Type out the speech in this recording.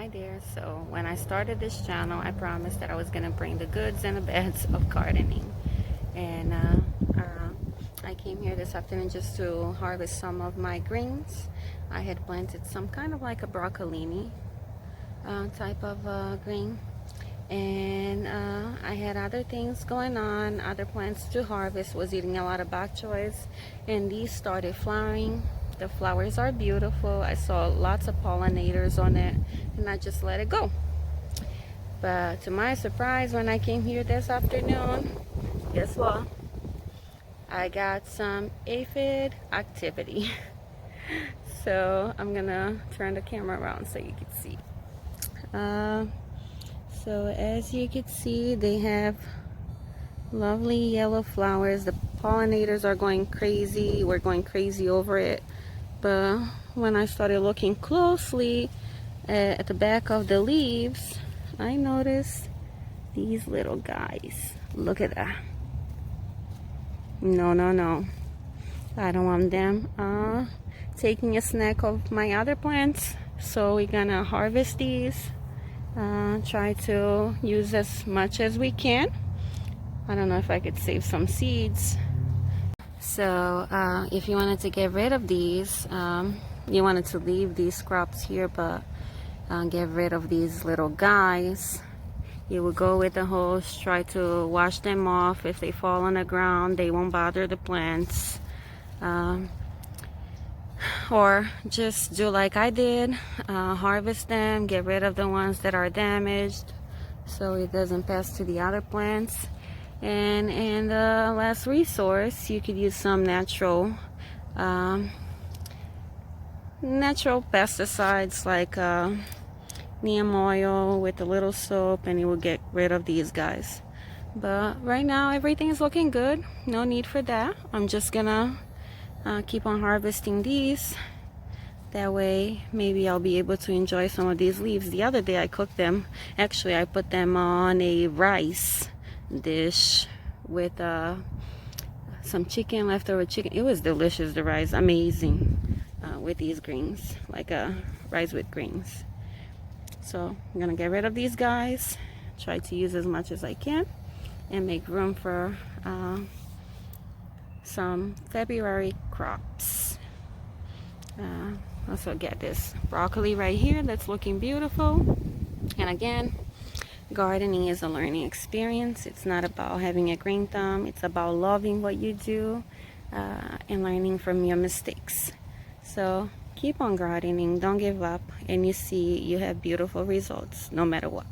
Hi there. So when I started this channel, I promised that I was going to bring the goods and the bads of gardening. And I came here this afternoon just to harvest some of my greens. I had planted some kind of like a broccolini type of green. And I had other things going on, other plants to harvest, was eating a lot of bok choys, and these started flowering. The flowers are beautiful. I saw lots of pollinators on it, and I just let it go. But to my surprise, when I came here this afternoon, guess what? I got some aphid activity. So I'm gonna turn the camera around so you can see. So as you can see, they have lovely yellow flowers. The pollinators are going crazy. We're going crazy over it. But when I started looking closely at the back of the leaves, I noticed these little guys. Look at that. No, no, no. I don't want them taking a snack of my other plants. So we're gonna harvest these. Try to use as much as we can. I don't know if I could save some seeds. So if you wanted to get rid of these, you wanted to leave these crops here, but get rid of these little guys, you will go with the hose, try to wash them off. If they fall on the ground, they won't bother the plants. Or just do like I did, harvest them, get rid of the ones that are damaged so it doesn't pass to the other plants. And last resource, you could use some natural pesticides like neem oil with a little soap, and it will get rid of these guys. But right now everything is looking good, no need for that. I'm just gonna keep on harvesting these. That way maybe I'll be able to enjoy some of these leaves. The other day I cooked them. Actually, I put them on a rice dish with some chicken, leftover chicken. It was delicious, the rice, amazing, with these greens, like rice with greens. So I'm gonna get rid of these guys, try to use as much as I can, and make room for some February crops. Also get this broccoli right here that's looking beautiful. And again, gardening is a learning experience. It's not about having a green thumb. It's about loving what you do and learning from your mistakes. So keep on gardening, don't give up, and you see you have beautiful results no matter what.